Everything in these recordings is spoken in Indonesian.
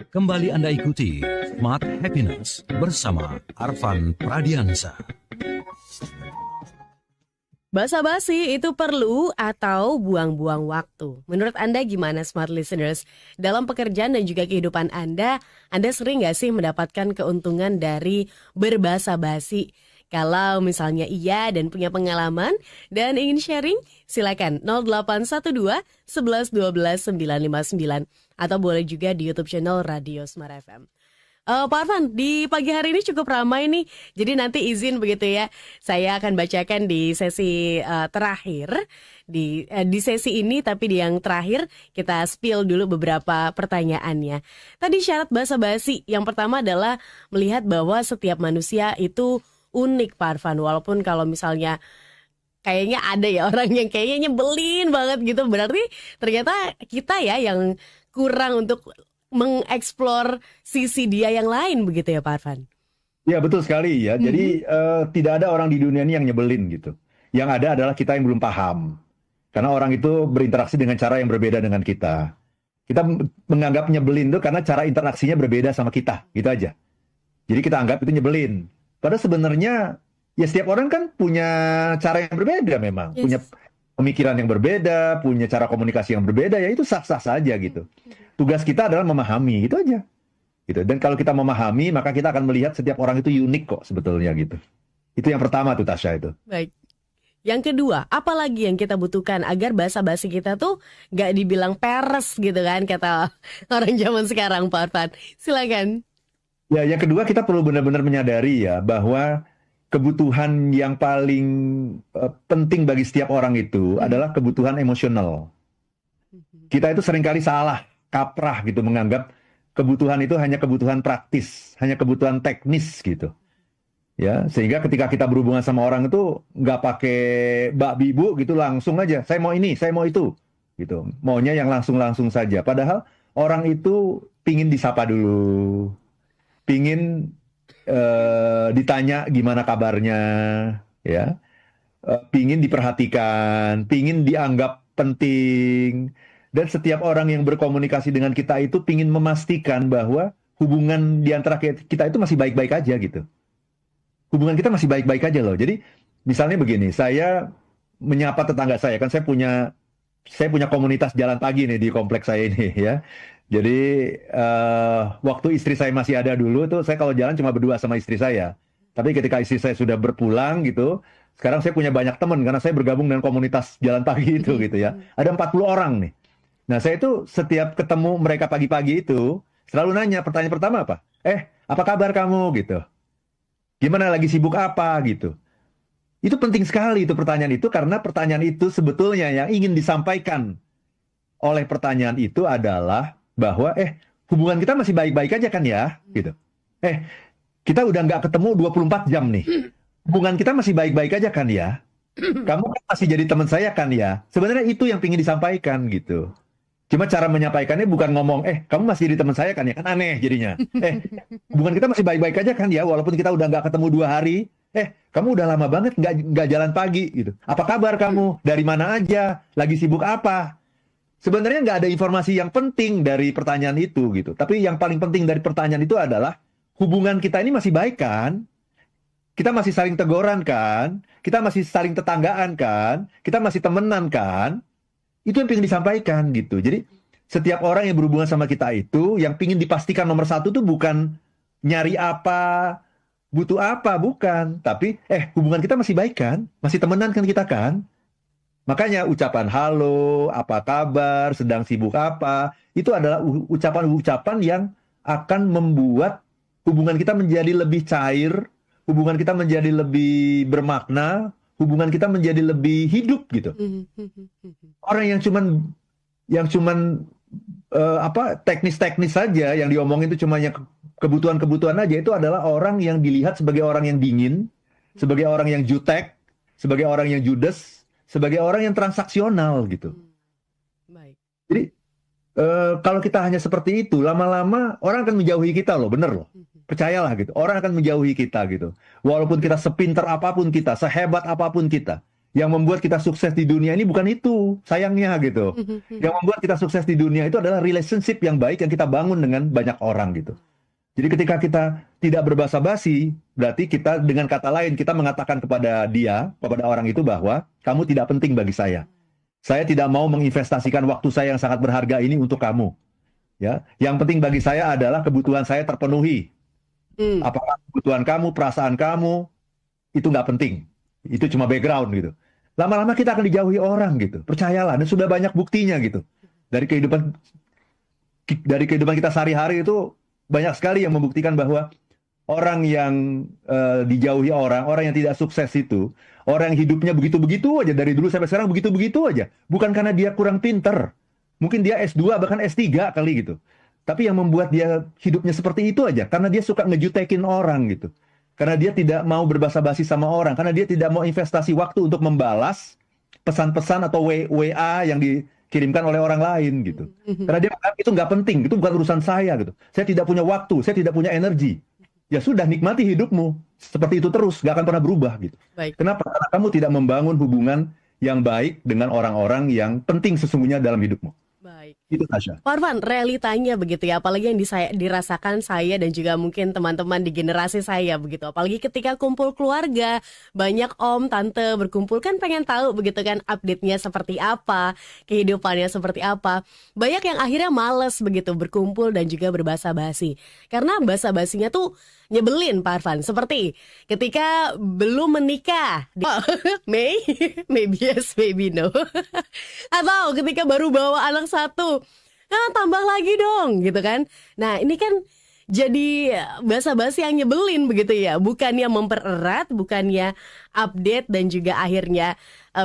Kembali Anda ikuti Smart Happiness bersama Arfan Pradiansa. Basa-basi itu perlu atau buang-buang waktu? Menurut Anda gimana Smart Listeners? Dalam pekerjaan dan juga kehidupan Anda sering gak sih mendapatkan keuntungan dari berbasa-basi? Kalau misalnya iya dan punya pengalaman dan ingin sharing, silakan 0812 11 12 959 atau boleh juga di YouTube channel Radio Smart FM. Pak Arfan, di pagi hari ini cukup ramai nih, jadi nanti izin begitu ya, saya akan bacakan di sesi terakhir, di sesi ini tapi di yang terakhir kita spill dulu beberapa pertanyaannya. Tadi syarat basa-basi, yang pertama adalah melihat bahwa setiap manusia itu unik Pak Arfan, walaupun kalau misalnya kayaknya ada ya orang yang kayaknya nyebelin banget gitu, berarti ternyata kita ya yang kurang untuk mengeksplor sisi dia yang lain begitu ya Pak Arfan? Ya betul sekali ya, jadi tidak ada orang di dunia ini yang nyebelin gitu. Yang ada adalah kita yang belum paham, karena orang itu berinteraksi dengan cara yang berbeda dengan kita. Kita menganggap nyebelin itu karena cara interaksinya berbeda sama kita, gitu aja. Jadi kita anggap itu nyebelin. Padahal sebenarnya ya setiap orang kan punya cara yang berbeda memang, punya pemikiran yang berbeda, punya cara komunikasi yang berbeda, ya itu sah-sah saja gitu. Tugas kita adalah memahami, itu aja. Gitu. Dan kalau kita memahami, maka kita akan melihat setiap orang itu unik kok sebetulnya gitu. Itu yang pertama tuh Tasya itu. Baik. Yang kedua, apa lagi yang kita butuhkan agar basa-basi kita tuh gak dibilang peres gitu kan, kata orang zaman sekarang Pak Arfan. Silakan. Ya, yang kedua kita perlu benar-benar menyadari ya bahwa kebutuhan yang paling penting bagi setiap orang itu adalah kebutuhan emosional. Kita itu seringkali salah, kaprah gitu menganggap kebutuhan itu hanya kebutuhan praktis, hanya kebutuhan teknis gitu. Ya, sehingga ketika kita berhubungan sama orang itu nggak pakai mbak bibu gitu langsung aja, saya mau ini, saya mau itu gitu. Maunya yang langsung-langsung saja. Padahal orang itu pingin disapa dulu. Pingin ditanya gimana kabarnya, ya, pingin diperhatikan, pingin dianggap penting, dan setiap orang yang berkomunikasi dengan kita itu pingin memastikan bahwa hubungan di antara kita itu masih baik-baik aja gitu. Hubungan kita masih baik-baik aja loh. Jadi misalnya begini, saya menyapa tetangga saya, kan saya punya komunitas jalan pagi nih di kompleks saya ini ya. Jadi waktu istri saya masih ada dulu tuh saya kalau jalan cuma berdua sama istri saya. Tapi ketika istri saya sudah berpulang gitu, sekarang saya punya banyak teman karena saya bergabung dengan komunitas jalan pagi itu gitu ya. Ada 40 orang nih. Nah saya itu setiap ketemu mereka pagi-pagi itu selalu nanya, pertanyaan pertama apa? Apa kabar kamu gitu? Gimana, lagi sibuk apa gitu? Itu penting sekali itu pertanyaan itu, karena pertanyaan itu sebetulnya yang ingin disampaikan oleh pertanyaan itu adalah bahwa hubungan kita masih baik-baik aja kan ya gitu. Kita udah nggak ketemu 24 jam nih. Hubungan kita masih baik-baik aja kan ya. Kamu kan masih jadi teman saya kan ya. Sebenarnya itu yang ingin disampaikan gitu. Cuma cara menyampaikannya bukan ngomong kamu masih jadi teman saya kan ya, kan aneh jadinya. Hubungan kita masih baik-baik aja kan ya, walaupun kita udah nggak ketemu 2 hari. Kamu udah lama banget nggak jalan pagi gitu. Apa kabar kamu? Dari mana aja? Lagi sibuk apa? Sebenarnya nggak ada informasi yang penting dari pertanyaan itu gitu. Tapi yang paling penting dari pertanyaan itu adalah hubungan kita ini masih baik kan? Kita masih saling teguran kan? Kita masih saling tetanggaan kan? Kita masih temenan kan? Itu yang pengen disampaikan gitu. Jadi setiap orang yang berhubungan sama kita itu yang pengen dipastikan nomor satu tuh bukan nyari apa, butuh apa, bukan. Tapi hubungan kita masih baik kan? Masih temenan kan kita kan? Makanya ucapan halo, apa kabar, sedang sibuk apa, itu adalah ucapan-ucapan yang akan membuat hubungan kita menjadi lebih cair, hubungan kita menjadi lebih bermakna, hubungan kita menjadi lebih hidup gitu. Orang yang cuman teknis-teknis saja, yang diomongin itu cuma yang kebutuhan-kebutuhan aja, itu adalah orang yang dilihat sebagai orang yang dingin, sebagai orang yang jutek, sebagai orang yang judes, sebagai orang yang transaksional gitu. Baik. Jadi kalau kita hanya seperti itu, lama-lama orang akan menjauhi kita loh, bener loh. Percayalah gitu, orang akan menjauhi kita gitu. Walaupun kita sepinter apapun kita, sehebat apapun kita, Yang membuat kita sukses di dunia ini bukan itu, sayangnya gitu. Yang membuat kita sukses di dunia itu adalah relationship yang baik yang kita bangun dengan banyak orang gitu. Jadi ketika kita tidak berbasa-basi, berarti kita dengan kata lain kita mengatakan kepada dia, kepada orang itu bahwa kamu tidak penting bagi saya. Saya tidak mau menginvestasikan waktu saya yang sangat berharga ini untuk kamu. Ya, yang penting bagi saya adalah kebutuhan saya terpenuhi. Apakah kebutuhan kamu, perasaan kamu itu nggak penting. Itu cuma background gitu. Lama-lama kita akan dijauhi orang gitu. Percayalah, dan sudah banyak buktinya gitu. Dari kehidupan kita sehari-hari itu banyak sekali yang membuktikan bahwa orang yang dijauhi orang yang tidak sukses itu, orang yang hidupnya begitu-begitu aja dari dulu sampai sekarang begitu-begitu aja. Bukan karena dia kurang pinter. Mungkin dia S2 bahkan S3 kali gitu. Tapi yang membuat dia hidupnya seperti itu aja karena dia suka ngejutekin orang gitu. Karena dia tidak mau berbasa-basi sama orang, karena dia tidak mau investasi waktu untuk membalas pesan-pesan atau WA yang dikirimkan oleh orang lain gitu. Karena dia menganggap itu nggak penting, itu bukan urusan saya gitu. Saya tidak punya waktu, saya tidak punya energi. Ya sudah, nikmati hidupmu seperti itu terus, nggak akan pernah berubah gitu. Baik. Kenapa? Karena kamu tidak membangun hubungan yang baik dengan orang-orang yang penting sesungguhnya dalam hidupmu. Baik. Itu Tasya. Pak Arfan, realitanya begitu ya, apalagi yang dirasakan saya dan juga mungkin teman-teman di generasi saya begitu. Apalagi ketika kumpul keluarga, banyak om, tante berkumpul kan pengen tahu begitu kan update-nya seperti apa, kehidupannya seperti apa. Banyak yang akhirnya males begitu berkumpul dan juga berbasa-basi. Karena basa-basinya tuh nyebelin Pak Arfan. Seperti ketika belum menikah, maybe yes, maybe no. Atau ketika baru bawa anak satu, tambah lagi dong gitu kan. Nah ini kan jadi basa-basi yang nyebelin begitu ya. Bukannya mempererat, bukannya update dan juga akhirnya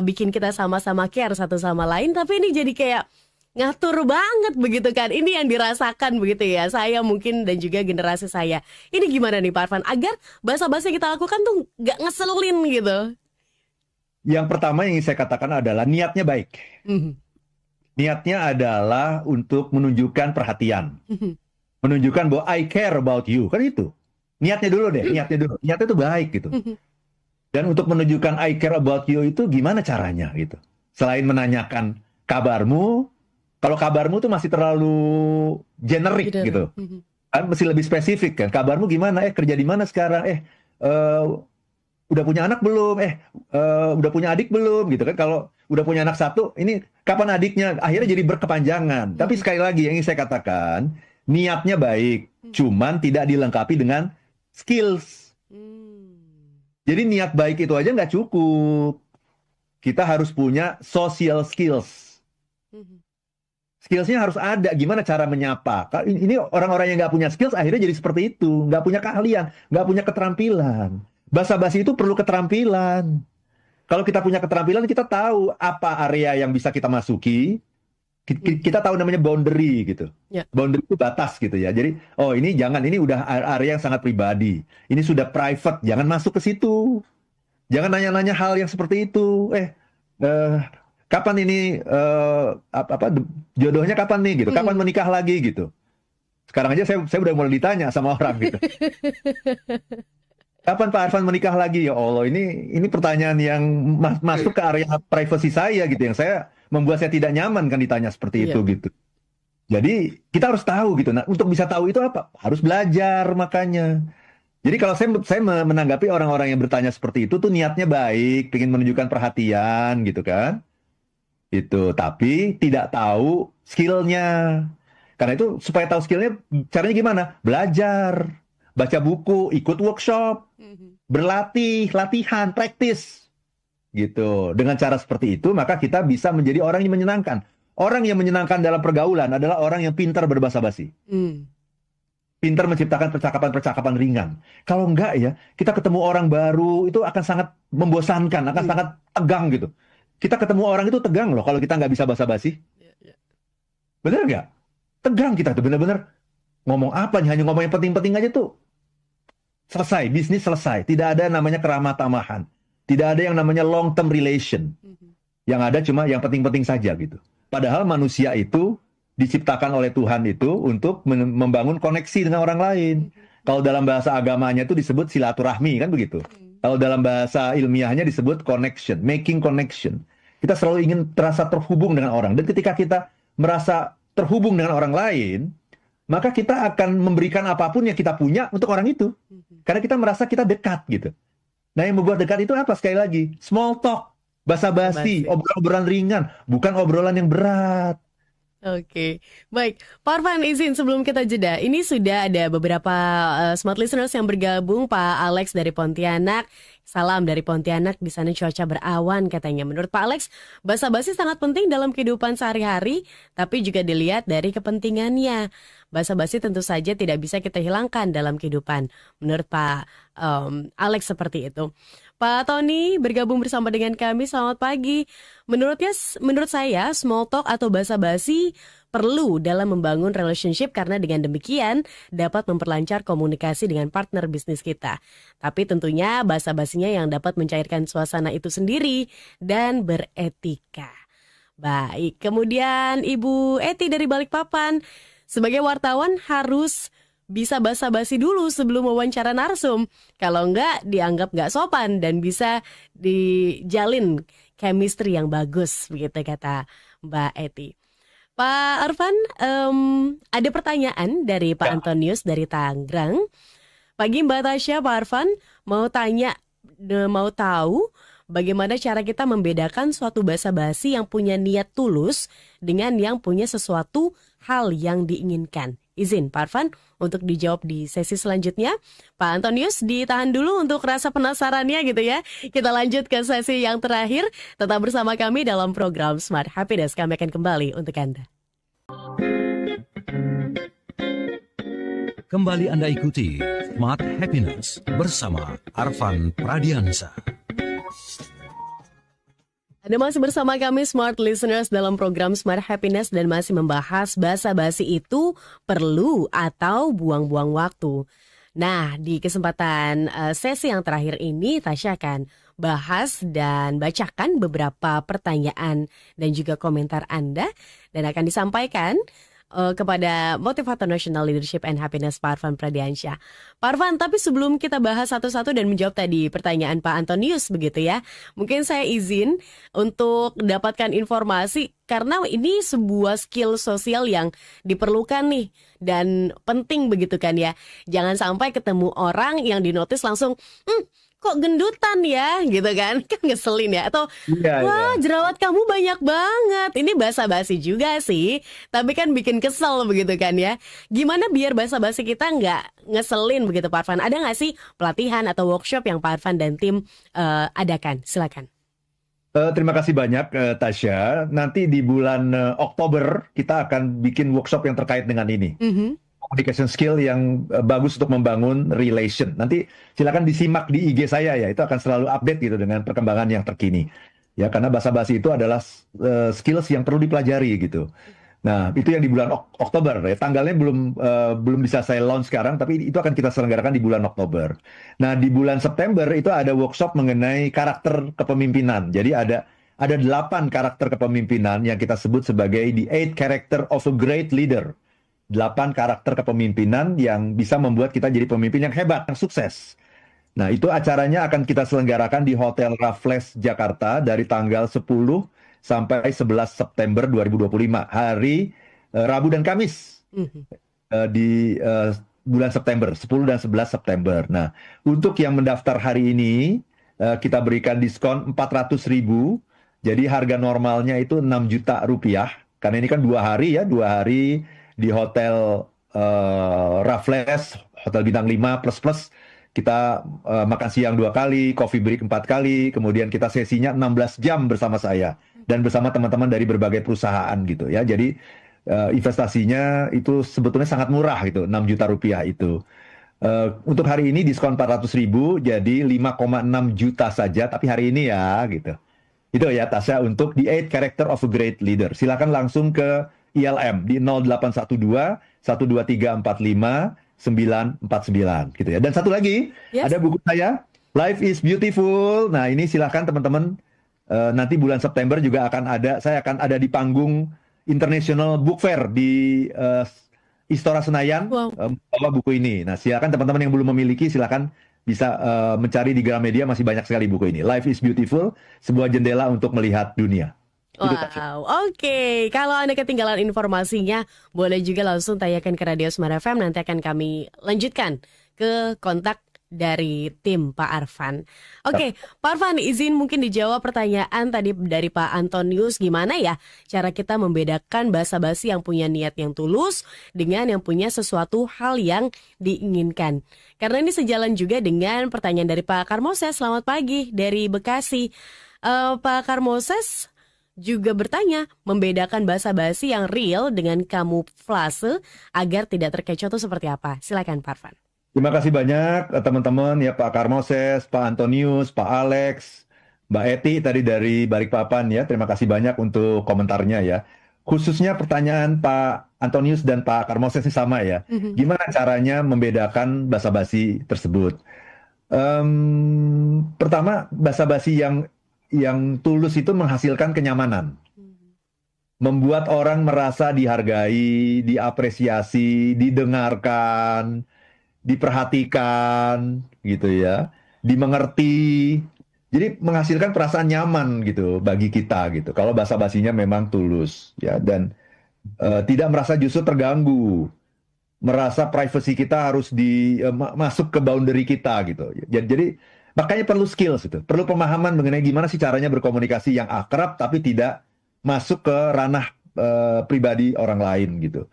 bikin kita sama-sama care satu sama lain. Tapi ini jadi kayak ngatur banget begitu kan. Ini yang dirasakan begitu ya, saya mungkin dan juga generasi saya. Ini gimana nih Pak Arfan agar basa-basi yang kita lakukan tuh gak ngeselin gitu? Yang pertama yang ingin saya katakan adalah niatnya baik. Niatnya adalah untuk menunjukkan perhatian. Menunjukkan bahwa I care about you. Kan itu. Niatnya dulu deh, niatnya dulu. Niatnya itu baik gitu. Dan untuk menunjukkan I care about you itu gimana caranya gitu. Selain menanyakan kabarmu, kalau kabarmu tuh masih terlalu generik gitu. Kan mesti lebih spesifik kan. Kabarmu gimana? Kerja di mana sekarang? Udah punya anak belum? Udah punya adik belum? Gitu kan. Kalau udah punya anak satu, ini kapan adiknya? Akhirnya jadi berkepanjangan. Tapi sekali lagi yang ingin saya katakan, niatnya baik, cuman tidak dilengkapi dengan skills. Jadi niat baik itu aja nggak cukup. Kita harus punya social skills. Skillsnya harus ada. Gimana cara menyapa? Ini orang-orang yang nggak punya skills akhirnya jadi seperti itu. Nggak punya keahlian, nggak punya keterampilan. Basa-basi itu perlu keterampilan. Kalau kita punya keterampilan, kita tahu apa area yang bisa kita masuki. Kita tahu namanya boundary gitu. Boundary itu batas gitu ya. Jadi, ini jangan, ini udah area yang sangat pribadi. Ini sudah private, jangan masuk ke situ. Jangan nanya-nanya hal yang seperti itu. Kapan ini jodohnya kapan nih gitu? Kapan menikah lagi gitu? Sekarang aja saya udah mulai ditanya sama orang gitu. Kapan Pak Arfan menikah lagi? Ya Allah, ini pertanyaan yang masuk ke area privasi saya gitu, yang membuat saya tidak nyaman kan ditanya seperti itu gitu. Jadi kita harus tahu gitu. Nah, untuk bisa tahu itu apa? Harus belajar makanya. Jadi kalau saya menanggapi orang-orang yang bertanya seperti itu tuh niatnya baik, ingin menunjukkan perhatian gitu kan. Itu, tapi tidak tahu skillnya. Karena itu supaya tahu skillnya, caranya gimana? Belajar. Baca buku, ikut workshop, berlatih, latihan, praktis. Gitu. Dengan cara seperti itu, maka kita bisa menjadi orang yang menyenangkan. Orang yang menyenangkan dalam pergaulan adalah orang yang pintar berbasa-basi. Pintar menciptakan percakapan-percakapan ringan. Kalau enggak ya, kita ketemu orang baru, itu akan sangat membosankan, akan sangat tegang gitu. Kita ketemu orang itu tegang loh kalau kita nggak bisa basa-basi. Bener nggak? Tegang kita tuh, bener-bener. Ngomong apa nih, hanya ngomong yang penting-penting aja tuh. Selesai, bisnis selesai. Tidak ada namanya keramah tamahan. Tidak ada yang namanya long term relation. Yang ada cuma yang penting-penting saja gitu. Padahal manusia itu diciptakan oleh Tuhan itu untuk membangun koneksi dengan orang lain. Kalau dalam bahasa agamanya itu disebut silaturahmi kan begitu. Kalau dalam bahasa ilmiahnya disebut connection, making connection. Kita selalu ingin terasa terhubung dengan orang. Dan ketika kita merasa terhubung dengan orang lain, maka kita akan memberikan apapun yang kita punya untuk orang itu. Karena kita merasa kita dekat gitu. Nah, yang membuat dekat itu apa? Sekali lagi, small talk, basa-basi, obrolan-obrolan ringan, bukan obrolan yang berat. Oke, baik. Pak Arfan, izin sebelum kita jeda. Ini sudah ada beberapa smart listeners yang bergabung. Pak Alex dari Pontianak. Salam dari Pontianak, di sana cuaca berawan katanya. Menurut Pak Alex, basa-basi sangat penting dalam kehidupan sehari-hari, tapi juga dilihat dari kepentingannya. Basa-basi tentu saja tidak bisa kita hilangkan dalam kehidupan. Menurut Pak Alex seperti itu. Pak Tony bergabung bersama dengan kami. Selamat pagi. Menurut saya, small talk atau basa-basi perlu dalam membangun relationship karena dengan demikian dapat memperlancar komunikasi dengan partner bisnis kita. Tapi tentunya basa-basinya yang dapat mencairkan suasana itu sendiri dan beretika. Baik, kemudian Ibu Eti dari Balikpapan, sebagai wartawan harus bisa basa-basi dulu sebelum wawancara narsum. Kalau enggak, dianggap enggak sopan dan bisa dijalin chemistry yang bagus, begitu kata Mbak Eti. Pak Arfan, ada pertanyaan dari Pak Antonius dari Tangerang. Pagi Mbak Tasya, Pak Arfan, mau tahu bagaimana cara kita membedakan suatu basa-basi yang punya niat tulus dengan yang punya sesuatu hal yang diinginkan. Izin Pak Arfan untuk dijawab di sesi selanjutnya. Pak Antonius ditahan dulu untuk rasa penasarannya gitu ya. Kita lanjut ke sesi yang terakhir. Tetap bersama kami dalam program Smart Happiness. Kami akan kembali untuk Anda. Kembali Anda ikuti Smart Happiness bersama Arfan Pradiansa. Anda masih bersama kami Smart Listeners dalam program Smart Happiness dan masih membahas basa-basi itu perlu atau buang-buang waktu. Nah, di kesempatan sesi yang terakhir ini Tasya akan bahas dan bacakan beberapa pertanyaan dan juga komentar Anda dan akan disampaikan kepada Motivator National Leadership and Happiness Pak Arfan Pradiansyah. Pak Arfan, tapi sebelum kita bahas satu-satu dan menjawab tadi pertanyaan Pak Antonius begitu ya, mungkin saya izin untuk dapatkan informasi karena ini sebuah skill sosial yang diperlukan nih dan penting begitu kan ya. Jangan sampai ketemu orang yang dinotis langsung kok gendutan ya gitu kan ngeselin ya atau wah jerawat kamu banyak banget. Ini basa-basi juga sih tapi kan bikin kesel begitu kan ya. Gimana biar basa-basi kita nggak ngeselin begitu Pak Arfan? Ada nggak sih pelatihan atau workshop yang Pak Arfan dan tim adakan? Silakan. Terima kasih banyak Tasya. Nanti di bulan Oktober kita akan bikin workshop yang terkait dengan ini. Communication skill yang bagus untuk membangun relation. Nanti silakan disimak di IG saya ya, itu akan selalu update gitu dengan perkembangan yang terkini. Ya, karena basa-basi itu adalah skills yang perlu dipelajari gitu. Nah, itu yang di bulan Oktober ya. Tanggalnya belum bisa saya launch sekarang, tapi itu akan kita selenggarakan di bulan Oktober. Nah, di bulan September itu ada workshop mengenai karakter kepemimpinan. Jadi ada 8 karakter kepemimpinan yang kita sebut sebagai the 8 character of a great leader. 8 karakter kepemimpinan yang bisa membuat kita jadi pemimpin yang hebat, yang sukses. Nah, itu acaranya akan kita selenggarakan di Hotel Raffles Jakarta dari tanggal 10 sampai 11 September 2025, hari Rabu dan Kamis di bulan September, 10 dan 11 September. Nah, untuk yang mendaftar hari ini, kita berikan diskon 400.000, jadi harga normalnya itu 6 juta rupiah, karena ini kan 2 hari ya, 2 hari di Hotel Raffles, Hotel Bintang 5 plus kita makan siang 2 kali, coffee break 4 kali, kemudian kita sesinya 16 jam bersama saya dan bersama teman-teman dari berbagai perusahaan gitu ya. Jadi investasinya itu sebetulnya sangat murah gitu, 6 juta rupiah itu. Untuk hari ini diskon 400.000 jadi 5,6 juta saja, tapi hari ini ya gitu. Itu ya Tasya untuk the 8 character of a great leader. Silakan langsung ke ILM di 0812 12345 949 gitu ya. Dan satu lagi, ada buku saya Life is Beautiful. Nah, ini silahkan teman-teman nanti bulan September juga saya akan ada di panggung International Book Fair di Istora Senayan, membawa buku ini. Nah, silakan teman-teman yang belum memiliki silakan bisa mencari di Gramedia, masih banyak sekali buku ini. Life is Beautiful, sebuah jendela untuk melihat dunia. Itu Tasya. Wow, oke. Kalau Anda ketinggalan informasinya, boleh juga langsung tanyakan ke Radio Smart FM. Nanti akan kami lanjutkan ke kontak dari tim Pak Arfan. Oke, Pak Arfan, izin mungkin dijawab pertanyaan tadi dari Pak Antonius. Gimana ya cara kita membedakan basa-basi yang punya niat yang tulus dengan yang punya sesuatu hal yang diinginkan? Karena ini sejalan juga dengan pertanyaan dari Pak Karmoses. Selamat pagi dari Bekasi. Pak Karmoses juga bertanya, membedakan basa-basi yang real dengan kamuflase agar tidak terkecoh itu seperti apa? Silakan Pak Arfan. Terima kasih banyak teman-teman ya, Pak Karmoses, Pak Antonius, Pak Alex, Mbak Eti tadi dari Balikpapan ya. Terima kasih banyak untuk komentarnya ya. Khususnya pertanyaan Pak Antonius dan Pak Karmoses ini sama ya. Gimana caranya membedakan basa-basi tersebut? Pertama, basa-basi yang tulus itu menghasilkan kenyamanan. Membuat orang merasa dihargai, diapresiasi, didengarkan, diperhatikan gitu ya, dimengerti. Jadi menghasilkan perasaan nyaman gitu bagi kita gitu. Kalau basa-basinya memang tulus ya, dan tidak merasa justru terganggu, merasa privasi kita harus masuk ke boundary kita gitu. Jadi makanya perlu skills itu, perlu pemahaman mengenai gimana sih caranya berkomunikasi yang akrab tapi tidak masuk ke ranah pribadi orang lain gitu.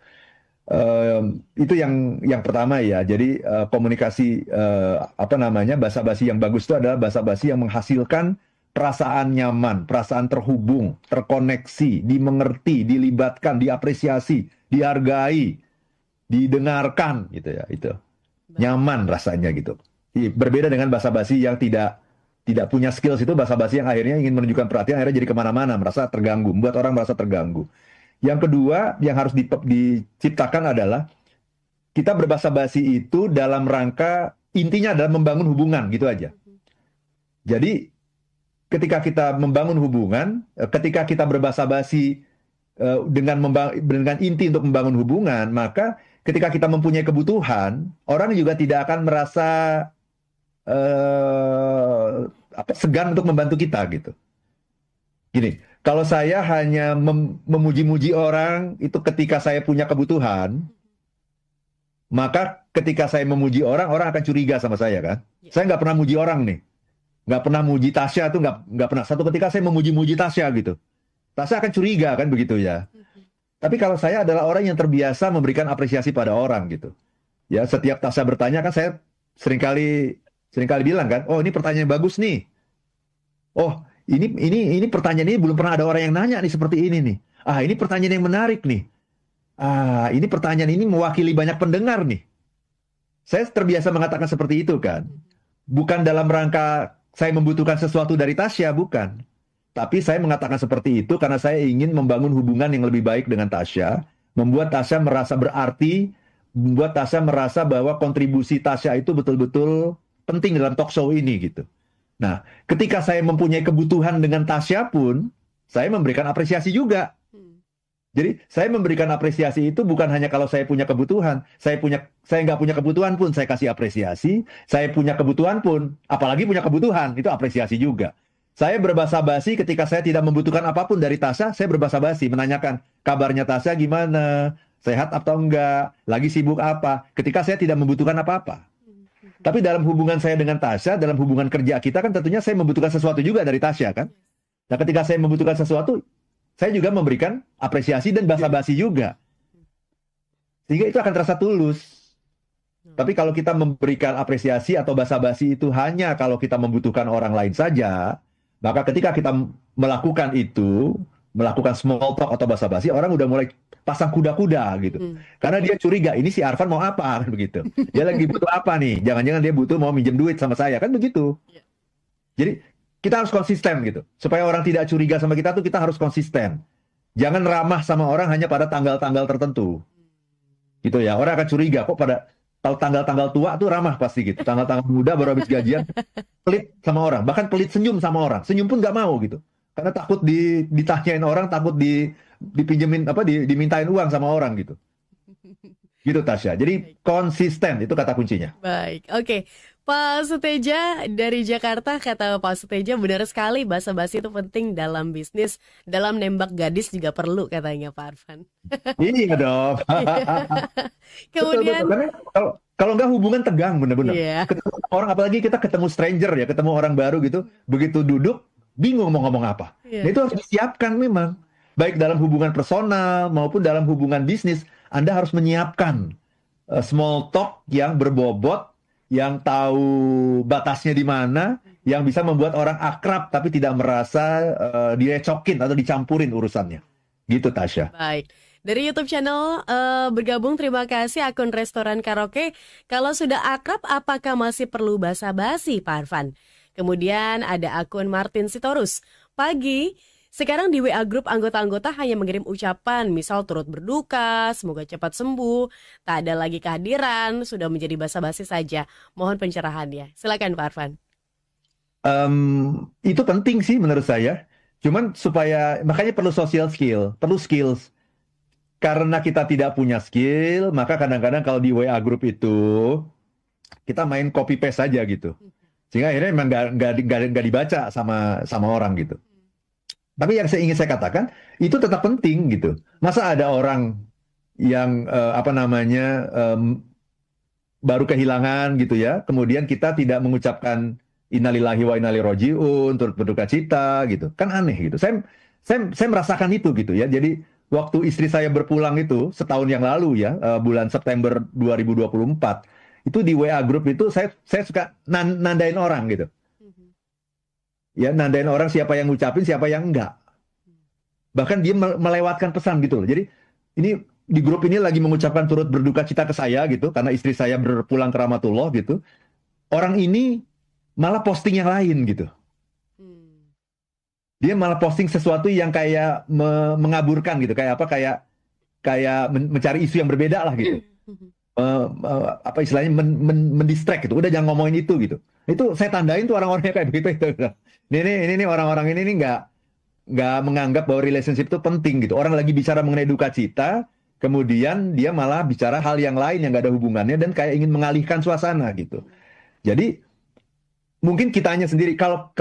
Itu yang pertama ya. Jadi komunikasi basa-basi yang bagus itu adalah basa-basi yang menghasilkan perasaan nyaman, perasaan terhubung, terkoneksi, dimengerti, dilibatkan, diapresiasi, dihargai, didengarkan gitu ya. Itu nyaman rasanya gitu. Berbeda dengan basa-basi yang tidak punya skills, itu basa-basi yang akhirnya ingin menunjukkan perhatian, akhirnya jadi kemana-mana, merasa terganggu, membuat orang merasa terganggu. Yang kedua yang harus diciptakan adalah kita berbahasa basi itu dalam rangka intinya adalah membangun hubungan gitu aja. Jadi ketika kita membangun hubungan, ketika kita berbahasa basi dengan inti untuk membangun hubungan, maka ketika kita mempunyai kebutuhan, orang juga tidak akan merasa segan untuk membantu kita gitu. Gini, kalau saya hanya memuji-muji orang itu ketika saya punya kebutuhan, maka ketika saya memuji orang, orang akan curiga sama saya kan. Saya nggak pernah muji orang nih, nggak pernah muji Tasya tuh nggak pernah. Satu ketika saya memuji-muji Tasya gitu, Tasya akan curiga kan begitu ya. Tapi kalau saya adalah orang yang terbiasa memberikan apresiasi pada orang gitu, ya setiap Tasya bertanya kan saya seringkali bilang kan, oh ini pertanyaan yang bagus nih, oh ini pertanyaan ini belum pernah ada orang yang nanya nih seperti ini nih. Ah, ini pertanyaan yang menarik nih. Ah, ini pertanyaan ini mewakili banyak pendengar nih. Saya terbiasa mengatakan seperti itu kan. Bukan dalam rangka saya membutuhkan sesuatu dari Tasya, bukan. Tapi saya mengatakan seperti itu karena saya ingin membangun hubungan yang lebih baik dengan Tasya, membuat Tasya merasa berarti, membuat Tasya merasa bahwa kontribusi Tasya itu betul-betul penting dalam talk show ini gitu. Nah, ketika saya mempunyai kebutuhan dengan Tasya pun, saya memberikan apresiasi juga. Jadi, saya memberikan apresiasi itu bukan hanya kalau saya punya kebutuhan. Saya nggak punya kebutuhan pun, saya kasih apresiasi. Saya punya kebutuhan pun, apalagi punya kebutuhan, itu apresiasi juga. Saya berbahasa basi ketika saya tidak membutuhkan apapun dari Tasya, saya berbahasa basi, menanyakan kabarnya Tasya gimana, sehat atau enggak, lagi sibuk apa, ketika saya tidak membutuhkan apa-apa. Tapi dalam hubungan saya dengan Tasya, dalam hubungan kerja kita kan tentunya saya membutuhkan sesuatu juga dari Tasya kan. Nah ketika saya membutuhkan sesuatu, saya juga memberikan apresiasi dan basa-basi juga. Sehingga itu akan terasa tulus. Tapi kalau kita memberikan apresiasi atau basa-basi itu hanya kalau kita membutuhkan orang lain saja, maka ketika kita melakukan itu, melakukan small talk atau basa-basi, orang udah mulai pasang kuda-kuda gitu. Karena dia curiga, ini si Arfan mau apa kan begitu. Dia lagi butuh apa nih? Jangan-jangan dia butuh mau minjem duit sama saya kan begitu. Jadi kita harus konsisten gitu. Supaya orang tidak curiga sama kita tuh kita harus konsisten. Jangan ramah sama orang hanya pada tanggal-tanggal tertentu. Gitu ya. Orang akan curiga kok pada tanggal-tanggal tua tuh ramah pasti gitu. Tanggal-tanggal muda baru habis gajian pelit sama orang, bahkan pelit senyum sama orang. Senyum pun nggak mau gitu. Karena takut ditanyain orang, takut dipinjemin dimintain uang sama orang gitu. Gitu Tasya. Jadi konsisten itu kata kuncinya. Baik, oke. Pak Suteja dari Jakarta, kata Pak Suteja benar sekali, basa-basi itu penting dalam bisnis, dalam nembak gadis juga perlu katanya Pak Arfan. Iya dong. Betul, Kemudian, Karena kalau nggak hubungan tegang bener-bener. iya, Ketemu orang, apalagi kita ketemu stranger ya, ketemu orang baru gitu, begitu duduk bingung mau ngomong apa. iya. Nah itu harus disiapkan memang. Baik dalam hubungan personal maupun dalam hubungan bisnis, Anda harus menyiapkan small talk yang berbobot, yang tahu batasnya di mana, yang bisa membuat orang akrab tapi tidak merasa direcokin atau dicampurin urusannya. Gitu Tasya. Baik. Dari YouTube channel bergabung, terima kasih akun restoran karaoke. Kalau sudah akrab, apakah masih perlu basa-basi, Pak Arfan? Kemudian ada akun Martin Sitorus. Pagi, sekarang di WA Group anggota-anggota hanya mengirim ucapan, misal turut berduka, semoga cepat sembuh, tak ada lagi kehadiran, sudah menjadi basa-basi saja. Mohon pencerahannya. Silakan Pak Arfan. Itu penting sih menurut saya. Cuman makanya perlu social skill, perlu skills. Karena kita tidak punya skill, maka kadang-kadang kalau di WA Group itu kita main copy paste saja gitu. Sehingga akhirnya memang nggak dibaca sama orang gitu. Tapi yang ingin saya katakan itu tetap penting gitu. Masa ada orang yang baru kehilangan gitu ya, kemudian kita tidak mengucapkan innalillahi wa inna ilaihi raji'un, turut berduka cita gitu, kan aneh gitu. Saya merasakan itu gitu ya. Jadi waktu istri saya berpulang itu setahun yang lalu ya, bulan September 2024, itu di WA Group itu saya suka nandain orang gitu. Ya, nandain orang siapa yang ngucapin, siapa yang enggak. Bahkan dia melewatkan pesan gitu loh. Jadi ini di grup ini lagi mengucapkan turut berduka cita ke saya gitu, karena istri saya berpulang ke rahmatullah gitu. Orang ini malah posting yang lain gitu. Dia malah posting sesuatu yang kayak mengaburkan gitu, kayak mencari isu yang berbeda lah gitu. Istilahnya mendistract gitu. Udah jangan ngomongin itu gitu. Itu saya tandain tuh orang-orangnya kayak begitu itu. Ini orang-orang ini nggak menganggap bahwa relationship itu penting gitu. Orang lagi bicara mengenai duka cita, kemudian dia malah bicara hal yang lain yang nggak ada hubungannya dan kayak ingin mengalihkan suasana gitu. Jadi mungkin kitanya sendiri kalau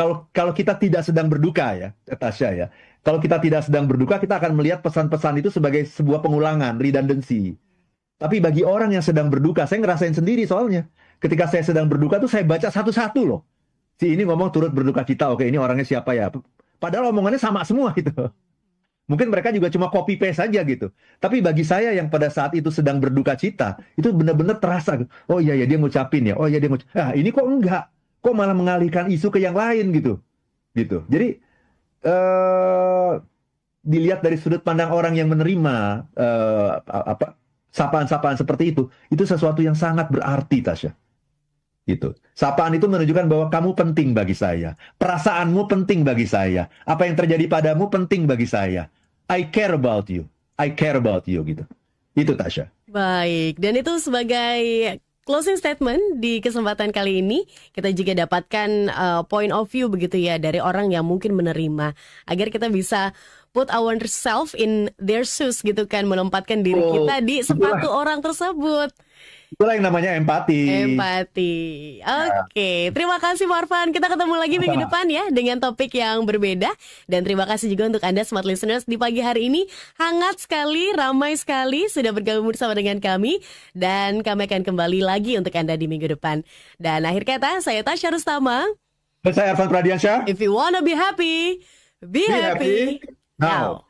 kita tidak sedang berduka ya, Tasya ya. Kalau kita tidak sedang berduka, kita akan melihat pesan-pesan itu sebagai sebuah pengulangan, redundancy. Tapi bagi orang yang sedang berduka, saya ngerasain sendiri soalnya. Ketika saya sedang berduka tuh saya baca satu-satu loh. Si ini ngomong turut berduka cita, oke ini orangnya siapa ya? Padahal omongannya sama semua gitu. Mungkin mereka juga cuma copy paste saja gitu. Tapi bagi saya yang pada saat itu sedang berduka cita, itu benar-benar terasa. Oh iya ya dia ngucapin ya. Oh iya dia ngucapin. Nah ini kok enggak? Kok malah mengalihkan isu ke yang lain gitu. Gitu. Jadi dilihat dari sudut pandang orang yang menerima sapaan-sapaan seperti itu sesuatu yang sangat berarti, Tasya. Gitu. Sapaan itu menunjukkan bahwa kamu penting bagi saya. Perasaanmu penting bagi saya. Apa yang terjadi padamu penting bagi saya. I care about you. I care about you gitu. Itu Tasya. Baik, dan itu sebagai closing statement di kesempatan kali ini. Kita juga dapatkan point of view begitu ya dari orang yang mungkin menerima. Agar kita bisa put ourselves in their shoes gitu kan. Menempatkan diri kita di sepatu orang tersebut. Itulah yang namanya empati. Empati. Oke. Terima kasih Pak Arfan. Kita ketemu lagi minggu depan ya dengan topik yang berbeda. Dan terima kasih juga untuk Anda smart listeners di pagi hari ini. Hangat sekali, ramai sekali sudah bergabung bersama dengan kami. Dan kami akan kembali lagi untuk Anda di minggu depan. Dan akhir kata, saya Tasya Rustama. Dan saya Arfan Pradiansyah. If you wanna be happy, be happy now.